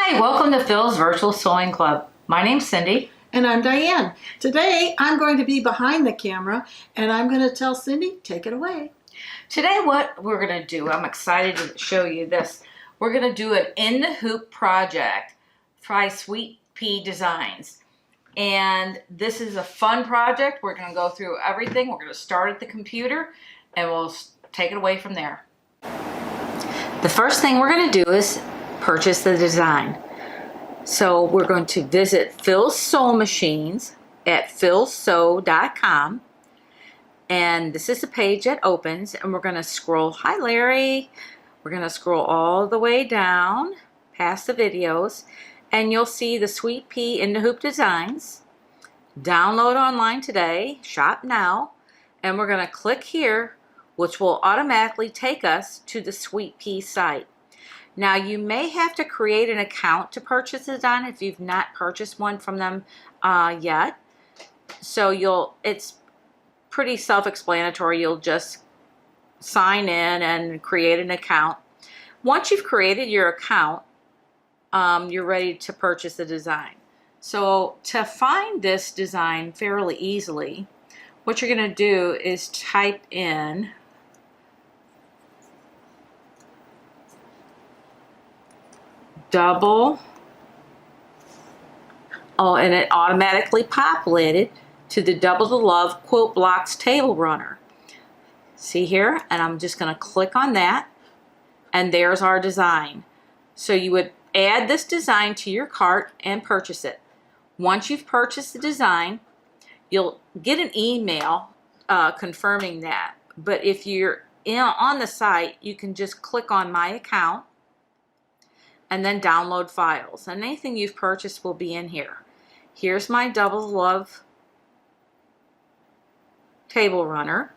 Hi, welcome to Phil's Virtual Sewing Club. My name's Cindy. And I'm Diane. Today I'm going to be behind the camera and I'm going to tell Cindy, take it away. Today what we're going to do, I'm excited to show you this. We're going to do an in the hoop project by Sweet Pea Designs. And this is a fun project. We're going to go through everything. We're going to start at the computer and we'll take it away from there. The first thing we're going to do is purchase the design. So we're going to visit Phil's Sew Machines at philsew.com, and this is the page that opens, and we're going to scroll. Hi Larry. We're going to scroll all the way down past the videos, and you'll see the Sweet Pea in the Hoop designs. Download online today, shop now, and we're going to click here, which will automatically take us to the Sweet Pea site. Now you may have to create an account to purchase the design if you've not purchased one from them yet. So it's pretty self-explanatory. You'll just sign in and create an account. Once you've created your account, you're ready to purchase the design. So to find this design fairly easily, what you're going to do is type in and it automatically populated to the Double the Love Quilt Blocks Table Runner. See here? And I'm just going to click on that, and there's our design. So you would add this design to your cart and purchase it. Once you've purchased the design, you'll get an email confirming that. But if you're on the site, you can just click on My Account and then download files, and anything you've purchased will be in here. Here's my Double Love Table Runner,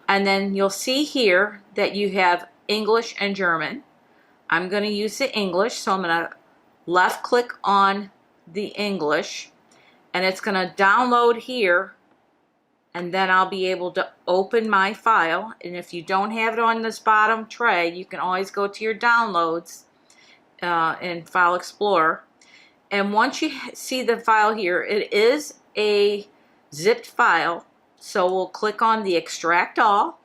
and then you'll see here that you have English and German. I'm going to use the English, so I'm going to left click on the English, and it's going to download here, and then I'll be able to open my file. And if you don't have it on this bottom tray, you can always go to your downloads in File Explorer, and once you see the file here, it is a zipped file, so we'll click on the Extract All,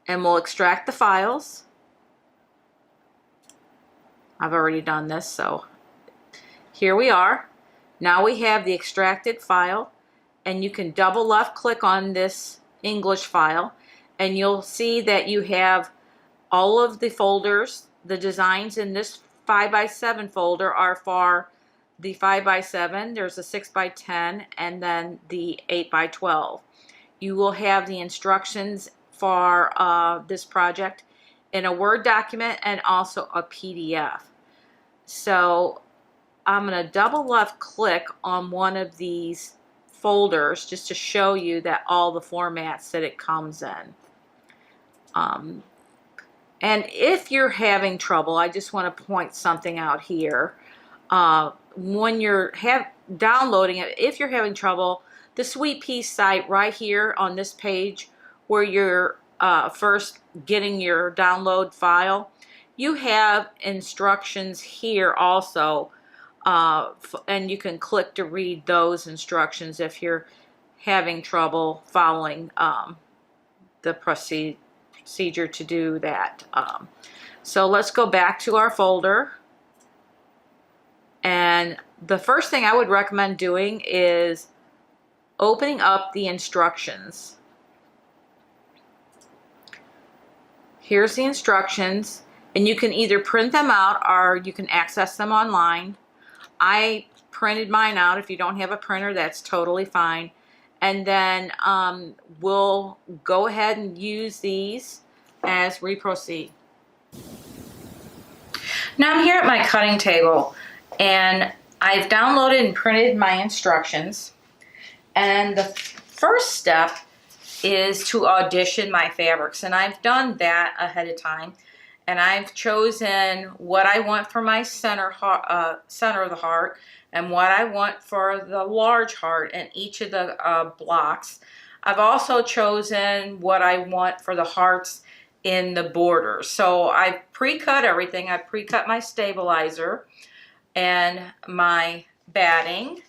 and we'll extract the files. I've already done this, so here we are. Now we have the extracted file, and you can double left click on this English file, and you'll see that you have all of the folders. The designs in this 5x7 folder are for the 5x7, there's a 6x10, and then the 8x12. You will have the instructions for this project in a Word document and also a PDF. So I'm going to double left click on one of these folders just to show you that all the formats that it comes in. And if you're having trouble, I just want to point something out here. When you're downloading it, if you're having trouble, the Sweet Pea site right here on this page where you're first getting your download file, you have instructions here also, and you can click to read those instructions if you're having trouble following the procedure to do that. So let's go back to our folder, and the first thing I would recommend doing is opening up the instructions. Here's the instructions, and you can either print them out or you can access them online. I printed mine out. If you don't have a printer, that's totally fine. And then we'll go ahead and use these as we proceed. Now I'm here at my cutting table, and I've downloaded and printed my instructions. And the first step is to audition my fabrics, and I've done that ahead of time. And I've chosen what I want for my center of the heart, and what I want for the large heart in each of the blocks. I've also chosen what I want for the hearts in the border. So I pre-cut everything. I pre-cut my stabilizer and my batting,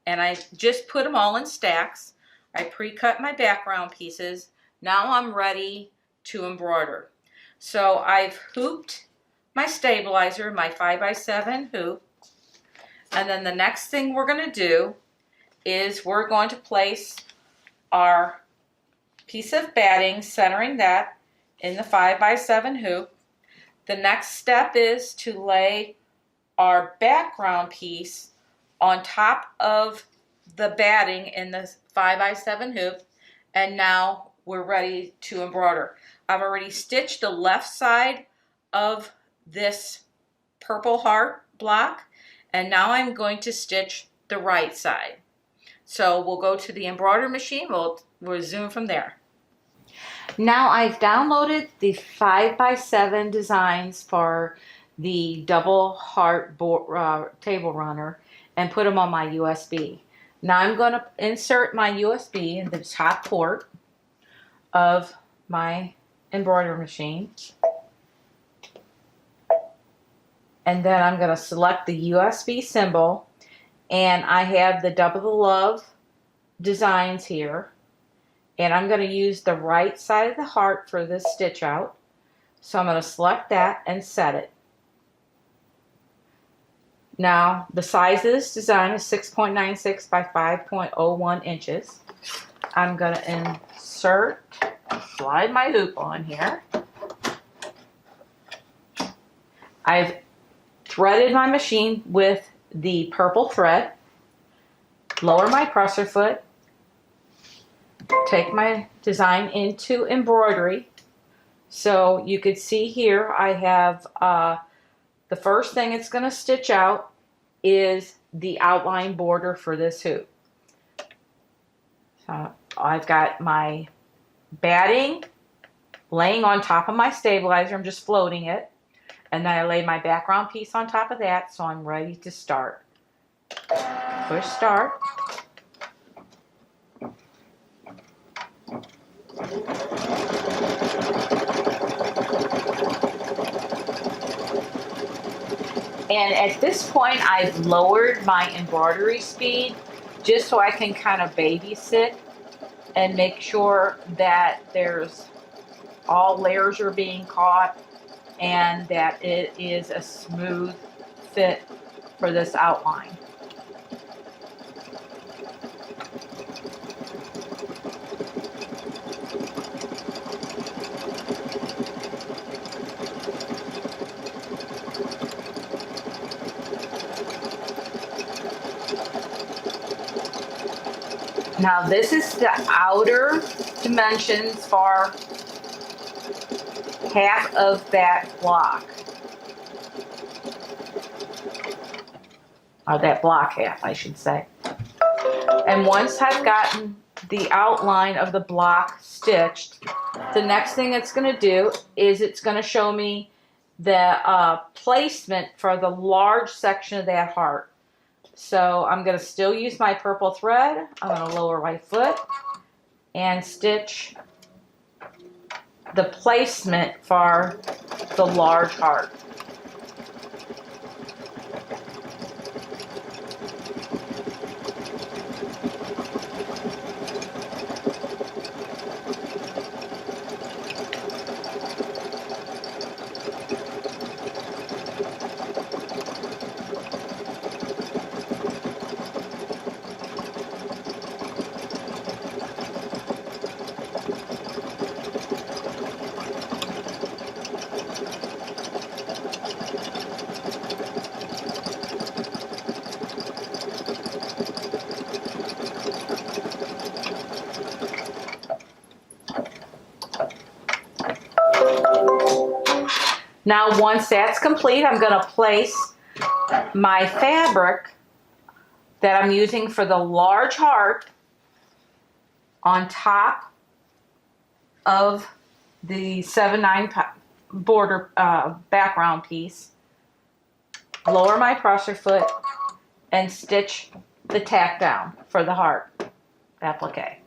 and I just put them all in stacks. I pre-cut my background pieces. Now I'm ready to embroider. So I've hooped my stabilizer, my 5x7 hoop, and then the next thing we're going to do is we're going to place our piece of batting, centering that in the 5x7 hoop. The next step is to lay our background piece on top of the batting in the 5x7 hoop, and now we're ready to embroider. I've already stitched the left side of this purple heart block, and now I'm going to stitch the right side. So we'll go to the embroidery machine. We'll resume from there. Now I've downloaded the 5x7 designs for the double heart table runner and put them on my USB. Now I'm going to insert my USB in the top port of my embroidery machine. And then I'm going to select the USB symbol, and I have the Double the Love designs here. And I'm going to use the right side of the heart for this stitch out. So I'm going to select that and set it. Now the size of this design is 6.96 by 5.01 inches. I'm going to insert, slide my hoop on here. I've threaded my machine with the purple thread. Lower my presser foot. Take my design into embroidery. So you could see here I have the first thing it's going to stitch out is the outline border for this hoop. So I've got my batting laying on top of my stabilizer. I'm just floating it. And then I lay my background piece on top of that, so I'm ready to start. Push start. And at this point, I've lowered my embroidery speed just so I can kind of babysit and make sure that there's all layers are being caught and that it is a smooth fit for this outline. Now this is the outer dimensions for half of that block. Or that block half, I should say. And once I've gotten the outline of the block stitched, the next thing it's going to do is it's going to show me the placement for the large section of that heart. So I'm going to still use my purple thread. I'm going to lower my foot and stitch the placement for the large heart. Now once that's complete, I'm going to place my fabric that I'm using for the large heart on top of the 7/9 border background piece, lower my presser foot, and stitch the tack down for the heart applique.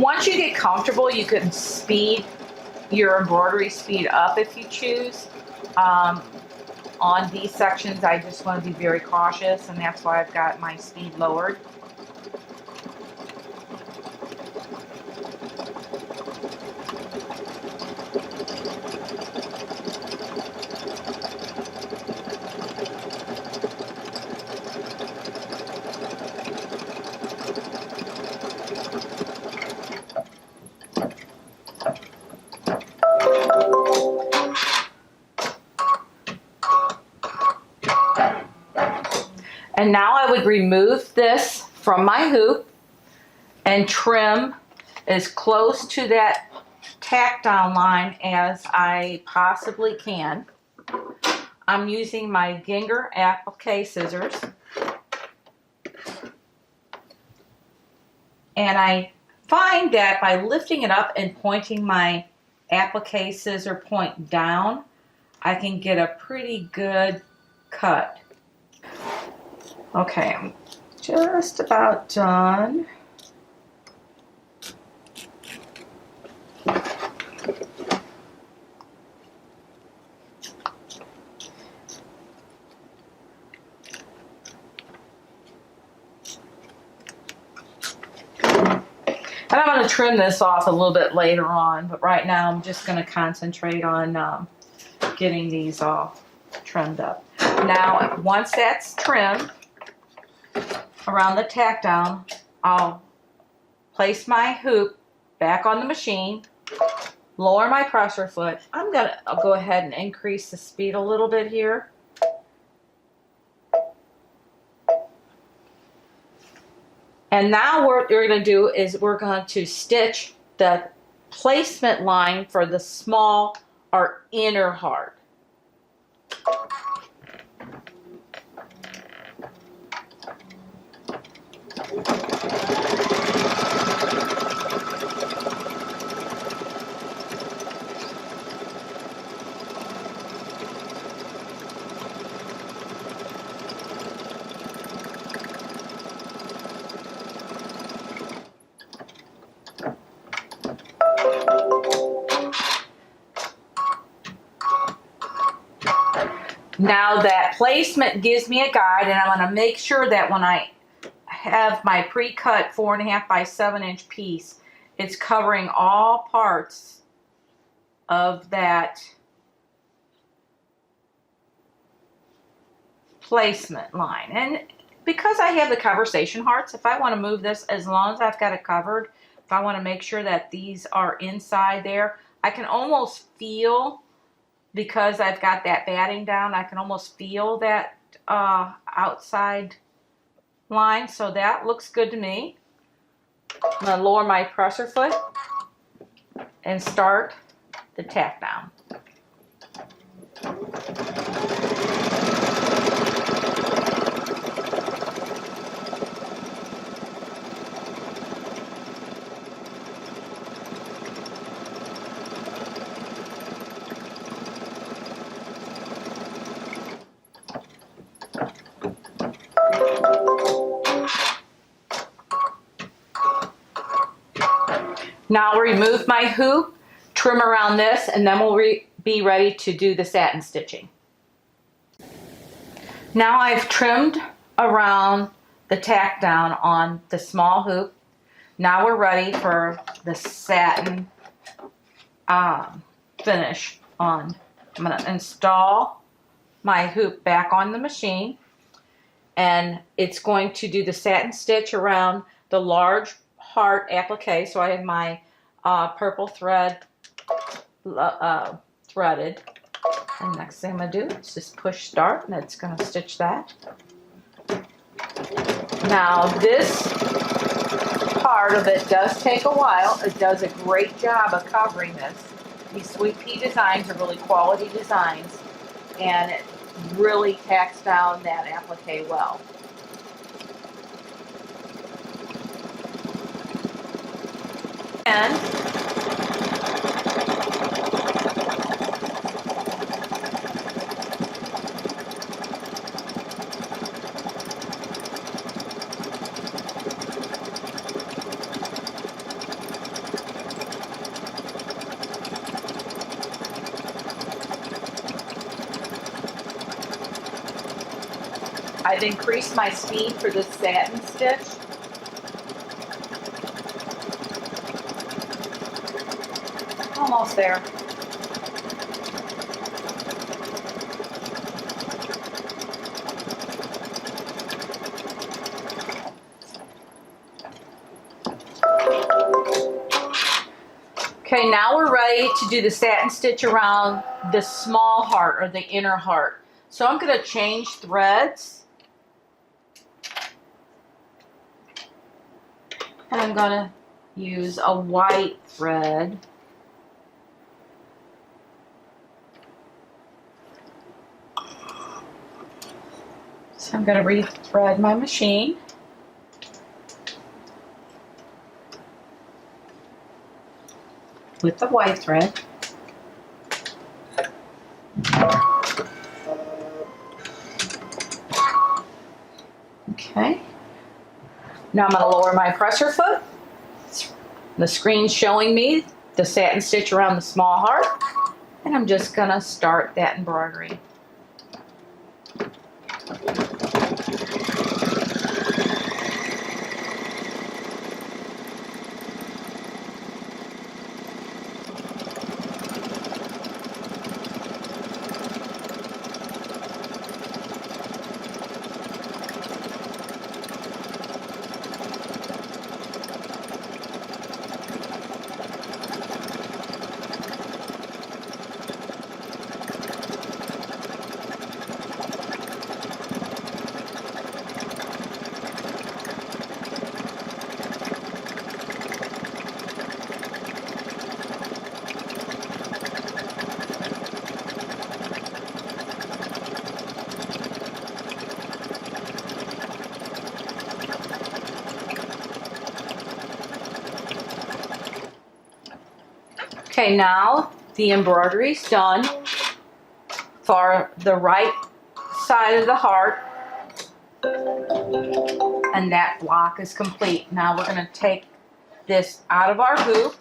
Once you get comfortable, you can speed your embroidery speed up if you choose. On these sections, I just want to be very cautious, and that's why I've got my speed lowered. And now I would remove this from my hoop and trim as close to that tack down line as I possibly can. I'm using my Ginger applique scissors. And I find that by lifting it up and pointing my applique scissor point down, I can get a pretty good cut. Okay, I'm just about done. And I'm going to trim this off a little bit later on, but right now I'm just going to concentrate on getting these all trimmed up. Now, once that's trimmed around the tack down, I'll place my hoop back on the machine, lower my presser foot. I'll go ahead and increase the speed a little bit here. And now what we're going to do is we're going to stitch the placement line for the small or inner heart. Now that placement gives me a guide, and I'm going to make sure that when I have my pre-cut 4.5 by 7 inch piece, it's covering all parts of that placement line. And because I have the conversation hearts, if I want to move this, as long as I've got it covered, if I want to make sure that these are inside there, I can almost feel, because I've got that batting down, I can almost feel that outside line. So that looks good to me. I'm going to lower my presser foot and start the tack down. Now I'll remove my hoop, trim around this, and then we'll be ready to do the satin stitching. Now I've trimmed around the tack down on the small hoop. Now we're ready for the satin finish on. I'm going to install my hoop back on the machine, and it's going to do the satin stitch around the large heart applique. So I have my purple thread threaded, and next thing I'm going to do is just push start, and it's going to stitch that. Now this part of it does take a while. It does a great job of covering this. These Sweet Pea designs are really quality designs, and it really tacks down that applique well. And I've increased my speed for this satin stitch. Almost there. Okay, now we're ready to do the satin stitch around the small heart or the inner heart. So I'm going to change threads. And I'm going to use a white thread. So I'm going to rethread my machine. With the white thread. Okay. Now I'm going to lower my presser foot. The screen's showing me the satin stitch around the small heart. And I'm just going to start that embroidery. Okay, now the embroidery is done for the right side of the heart, and that block is complete. Now we're going to take this out of our hoop,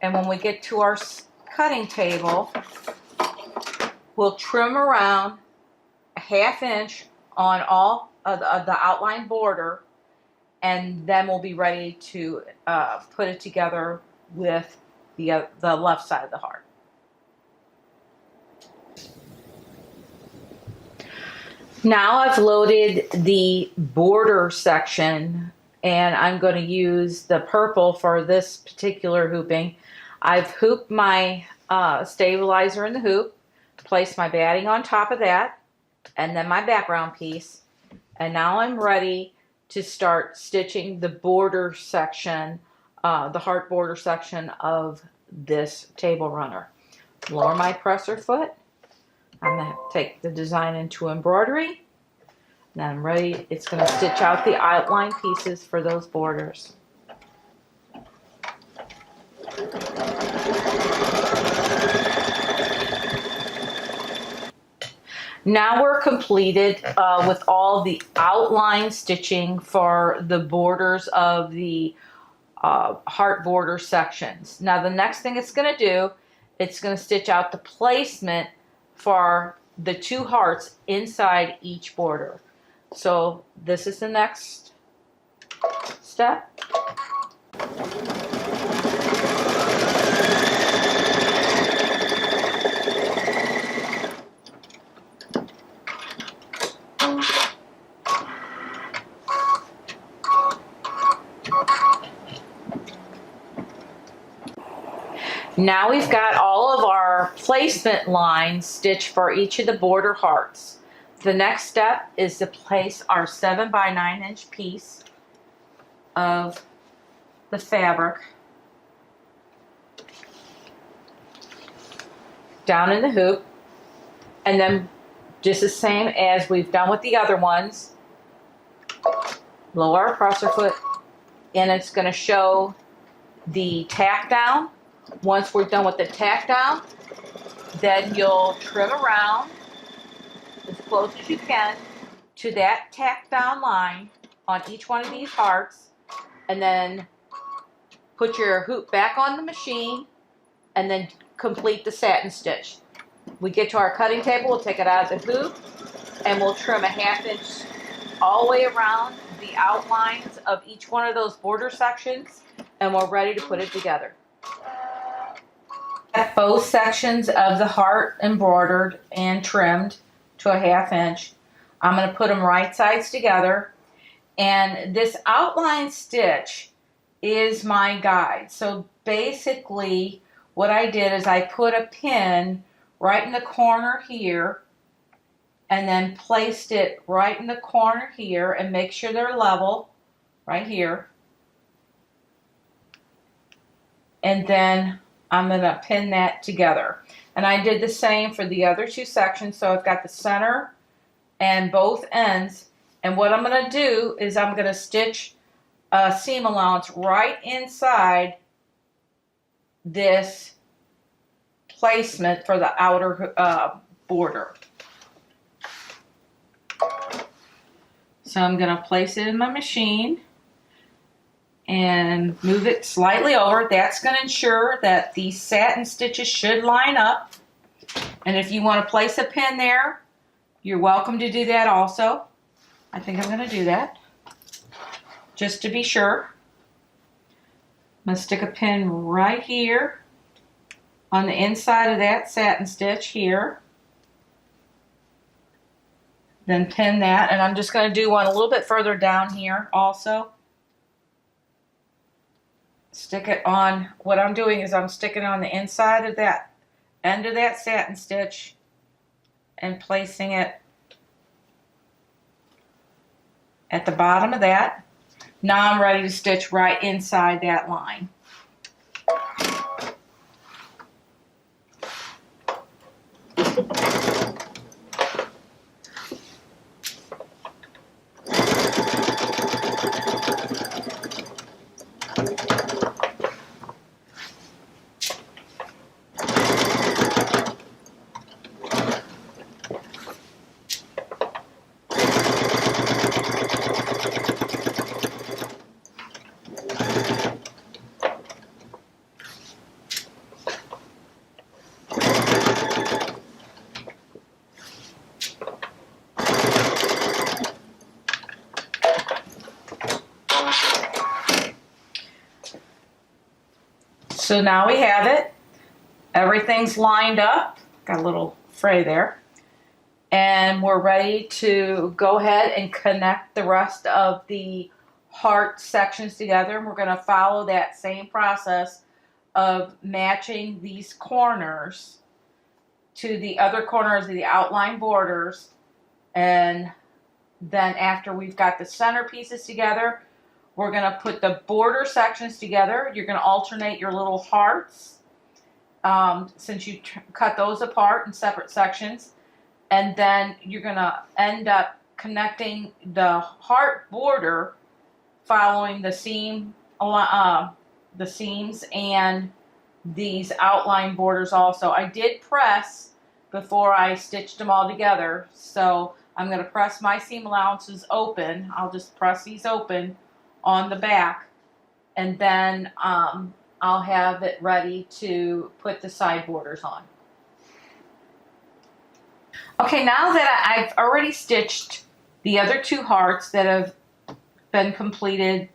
and when we get to our cutting table, we'll trim around a 1/2 inch on all of the outline border, and then we'll be ready to put it together with the left side of the heart. Now I've loaded the border section, and I'm going to use the purple for this particular hooping. I've hooped my stabilizer in the hoop, placed my batting on top of that, and then my background piece. And now I'm ready to start stitching the border section, the heart border section of this table runner. Lower my presser foot. I'm going to take the design into embroidery. Now I'm ready. It's going to stitch out the outline pieces for those borders. Now we're completed with all the outline stitching for the borders of the heart border sections. Now the next thing it's going to do, it's going to stitch out the placement for the 2 hearts inside each border. So this is the next step. Now we've got all of our placement lines stitched for each of the border hearts. The next step is to place our 7 by 9 inch piece of the fabric down in the hoop, and then just the same as we've done with the other ones, lower our presser foot, and it's going to show the tack down. Once we're done with the tack down, then you'll trim around as close as you can to that tack down line on each one of these hearts, and then put your hoop back on the machine and then complete the satin stitch. We get to our cutting table, we'll take it out of the hoop, and we'll trim a 1/2 inch all the way around the outlines of each one of those border sections, and we're ready to put it together. Both sections of the heart embroidered and trimmed to a 1/2 inch. I'm going to put them right sides together, and this outline stitch is my guide. So basically what I did is I put a pin right in the corner here and then placed it right in the corner here, and make sure they're level right here. And then I'm going to pin that together. And I did the same for the other 2 sections. So I've got the center and both ends. And what I'm going to do is I'm going to stitch a seam allowance right inside this placement for the outer border. So I'm going to place it in my machine and move it slightly over. That's going to ensure that the satin stitches should line up. And if you want to place a pin there, you're welcome to do that also. I think I'm going to do that just to be sure. I'm going to stick a pin right here on the inside of that satin stitch here. Then pin that, and I'm just going to do one a little bit further down here also. Stick it on, what I'm doing is I'm sticking on the inside of that end of that satin stitch and placing it at the bottom of that. Now I'm ready to stitch right inside that line. So now we have it. Everything's lined up. Got a little fray there. And we're ready to go ahead and connect the rest of the heart sections together. And we're going to follow that same process of matching these corners to the other corners of the outline borders. And then after we've got the center pieces together, we're going to put the border sections together. You're going to alternate your little hearts since you cut those apart in separate sections. And then you're going to end up connecting the heart border following the seams and these outline borders also. I did press before I stitched them all together. So I'm going to press my seam allowances open. I'll just press these open on the back, and then I'll have it ready to put the side borders on. Okay, now that I've already stitched the other 2 hearts that have been completed,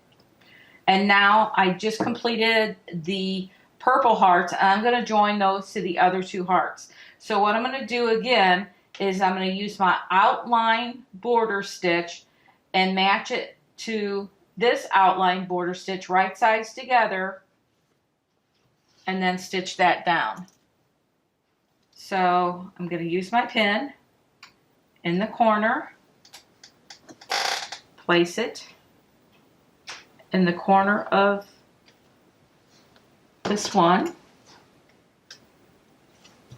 and now I just completed the purple hearts, and I'm going to join those to the other 2 hearts. So what I'm going to do again is I'm going to use my outline border stitch and match it to this outline border stitch right sides together, and then stitch that down. So I'm going to use my pin in the corner, place it in the corner of this one,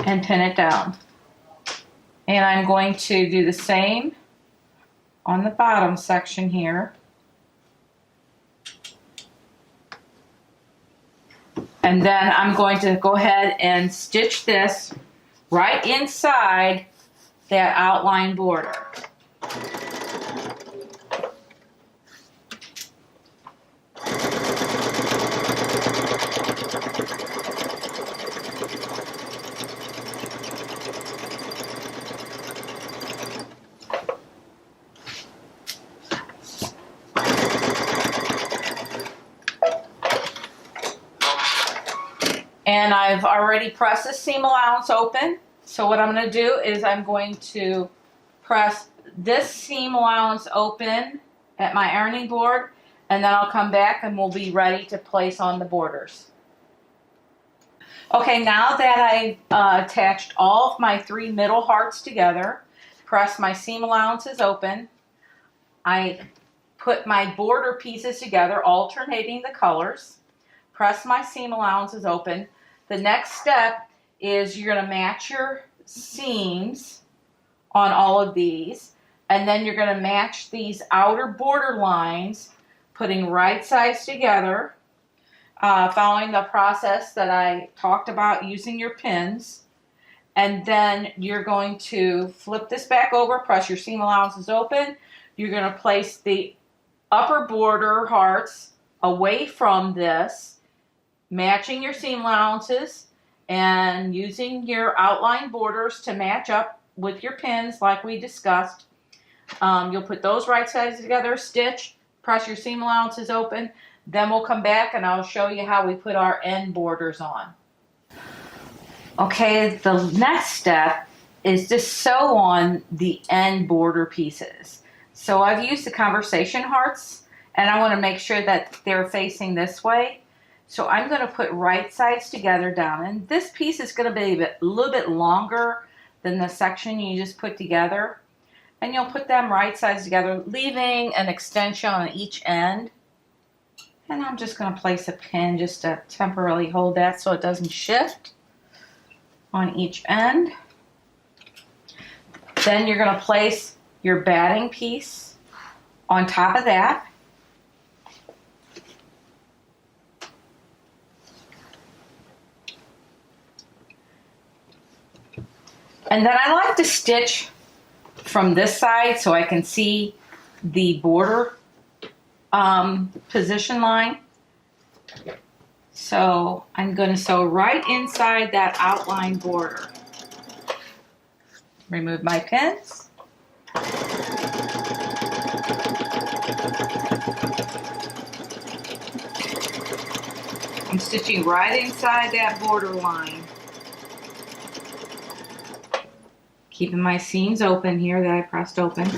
and pin it down. And I'm going to do the same on the bottom section here. And then I'm going to go ahead and stitch this right inside that outline border. And I've already pressed the seam allowance open. So what I'm going to do is I'm going to press this seam allowance open at my ironing board, and then I'll come back and we'll be ready to place on the borders. Okay, now that I've attached all of my 3 middle hearts together, press my seam allowances open, I put my border pieces together, alternating the colors, press my seam allowances open. The next step is you're going to match your seams on all of these, and then you're going to match these outer border lines, putting right sides together, following the process that I talked about using your pins. And then you're going to flip this back over, press your seam allowances open. You're going to place the upper border hearts away from this, matching your seam allowances and using your outline borders to match up with your pins like we discussed. You'll put those right sides together, stitch, press your seam allowances open. Then we'll come back and I'll show you how we put our end borders on. Okay, the next step is to sew on the end border pieces. So I've used the conversation hearts, and I want to make sure that they're facing this way. So I'm going to put right sides together down, and this piece is going to be a little bit longer than the section you just put together. And you'll put them right sides together, leaving an extension on each end. And I'm just going to place a pin just to temporarily hold that so it doesn't shift on each end. Then you're going to place your batting piece on top of that. And then I like to stitch from this side so I can see the border position line. So I'm going to sew right inside that outline border. Remove my pins. I'm stitching right inside that border line. Keeping my seams open here that I pressed open.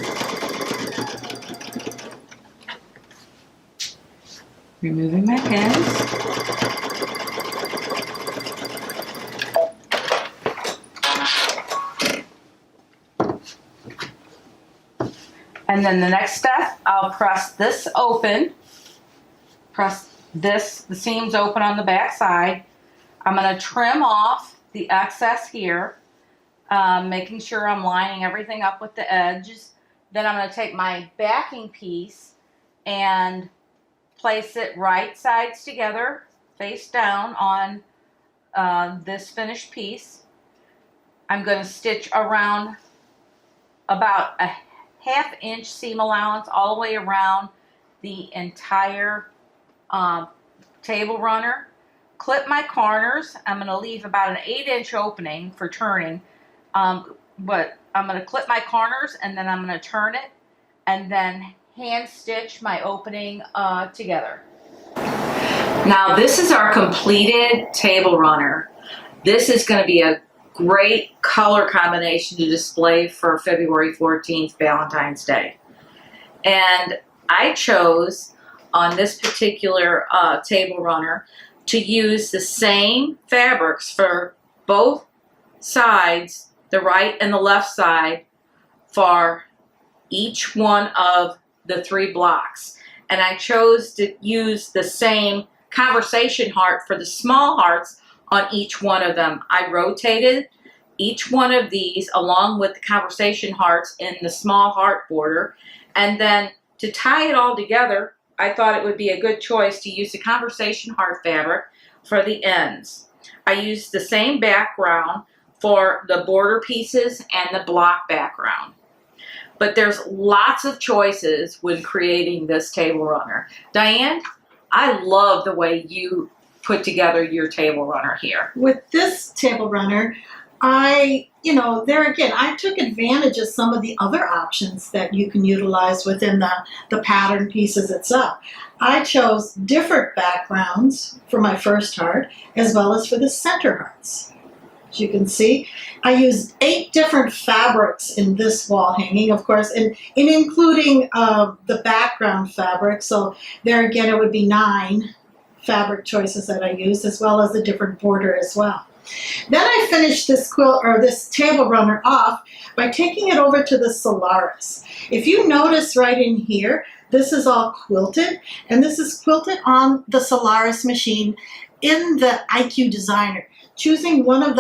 Removing my pins. And then the next step, I'll press this open. Press this, the seams open on the back side. I'm going to trim off the excess here, making sure I'm lining everything up with the edges. Then I'm going to take my backing piece and place it right sides together, face down on this finished piece. I'm going to stitch around about a ½ inch seam allowance all the way around the entire table runner. Clip my corners. I'm going to leave about an 8-inch opening for turning, but I'm going to clip my corners and then I'm going to turn it and then hand stitch my opening together. Now this is our completed table runner. This is going to be a great color combination to display for February 14th, Valentine's Day. And I chose on this particular table runner to use the same fabrics for both sides, the right and the left side, for each one of the 3 blocks. And I chose to use the same conversation heart for the small hearts on each one of them. I rotated each one of these along with the conversation hearts in the small heart border. And then to tie it all together, I thought it would be a good choice to use the conversation heart fabric for the ends. I used the same background for the border pieces and the block background. But there's lots of choices when creating this table runner. Diane, I love the way you put together your table runner here. With this table runner, there again, I took advantage of some of the other options that you can utilize within the pattern pieces itself. I chose different backgrounds for my first heart as well as for the center hearts. As you can see, I used 8 different fabrics in this wall hanging, of course, and including the background fabric. So there again, it would be 9 fabric choices that I used, as well as a different border as well. Then I finished this quilt or this table runner off by taking it over to the Solaris. If you notice right in here, this is all quilted, and this is quilted on the Solaris machine in the IQ Designer. Choosing one of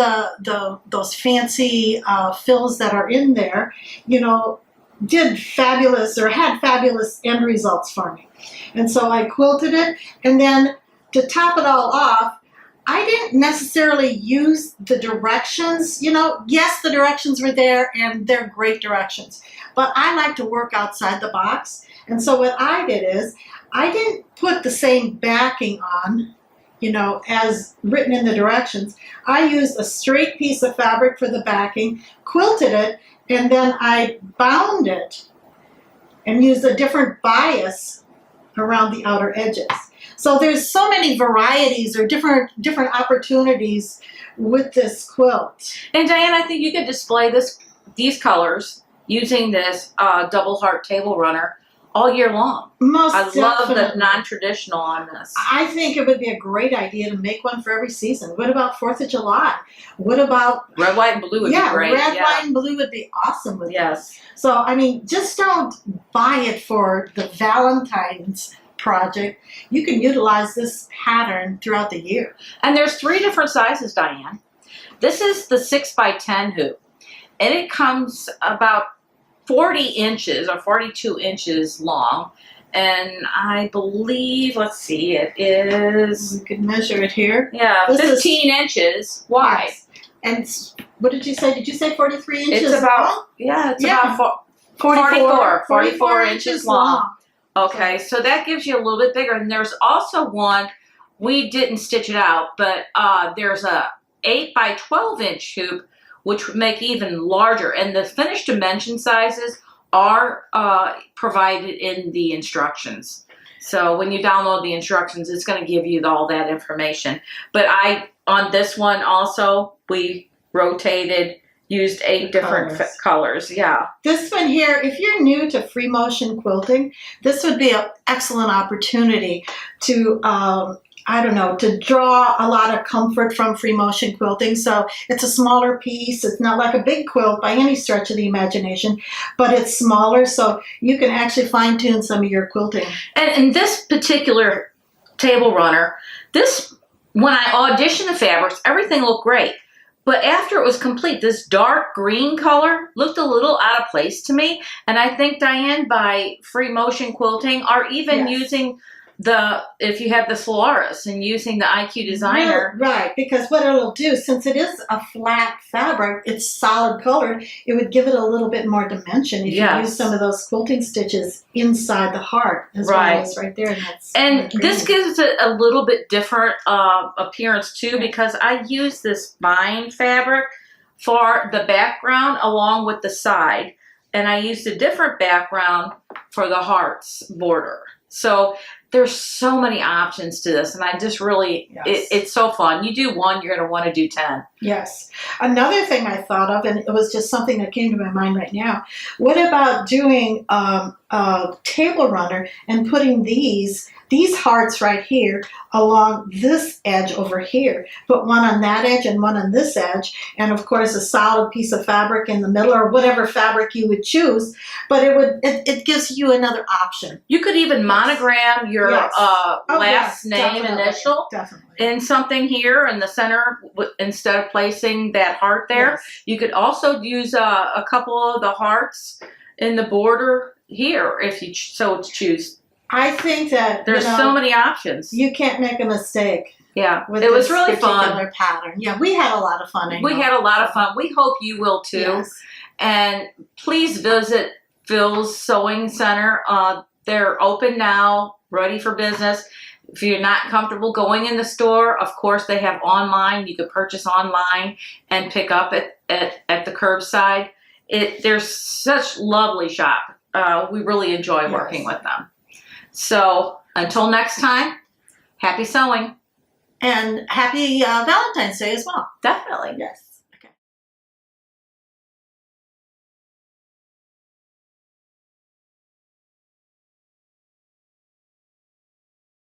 those fancy fills that are in there, did fabulous or had fabulous end results for me. And so I quilted it, and then to top it all off, I didn't necessarily use the directions. Yes, the directions were there, and they're great directions. But I like to work outside the box. And so what I did is, I didn't put the same backing on, as written in the directions. I used a straight piece of fabric for the backing, quilted it, and then I bound it and used a different bias around the outer edges. So there's so many varieties or different opportunities with this quilt. And Diane, I think you could display these colors using this double heart table runner all year long. I love the non-traditional on this. I think it would be a great idea to make one for every season. What about 4th of July? What about red, white, and blue would be great. Red, white, and blue would be awesome with this. So, just don't buy it for the Valentines project. You can utilize this pattern throughout the year. And there's 3 different sizes, Diane. This is the 6x10 hoop, and it comes about 40 inches or 42 inches long, and I believe, let's see, it is... You can measure it here. Yeah, 15 inches wide. Yes. And what did you say? Did you say 43 inches it's about, long? It's about 44 inches long. Okay, so that gives you a little bit bigger. And there's also one, we didn't stitch it out, but there's a 8x12 inch hoop, which would make even larger. And the finished dimension sizes are provided in the instructions. So when you download the instructions, it's going to give you all that information. But on this one also, we rotated, used 8 different colors. Yeah. This one here, if you're new to free motion quilting, this would be an excellent opportunity to to draw a lot of comfort from free motion quilting. So it's a smaller piece. It's not like a big quilt by any stretch of the imagination, but it's smaller, so you can actually fine tune some of your quilting. And in this particular table runner, when I auditioned the fabrics, everything looked great. But after it was complete, this dark green color looked a little out of place to me. And I think, Diane, by free motion quilting, or even using if you have the Solaris and using the IQ Designer. Right, because what it'll do, since it is a flat fabric, it's solid colored, it would give it a little bit more dimension if you use some of those quilting stitches inside the heart, as well as right there. And this gives it a little bit different appearance too, because I use this bind fabric for the background along with the side, and I used a different background for the hearts border. So there's so many options to this, and I just really, it's so fun. You do one, you're going to want to do 10. Yes. Another thing I thought of, and it was just something that came to my mind right now, what about doing a table runner and putting these hearts right here along this edge over here. Put one on that edge and one on this edge, and of course a solid piece of fabric in the middle, or whatever fabric you would choose, but it gives you another option. You could even monogram your last name initial in something here in the center instead of placing that heart there. You could also use a couple of the hearts in the border here if you so choose. I think that there's so many options. You can't make a mistake. Yeah, it was really fun. Pattern. Yeah, we had a lot of fun. We had a lot of fun. We hope you will too. Yes. And please visit Phil's Sewing Center. They're open now, ready for business. If you're not comfortable going in the store, of course they have online. You can purchase online and pick up at the curbside. They're such lovely shop. We really enjoy working with them. So until next time, happy sewing. And happy Valentine's Day as well. Definitely. Yes.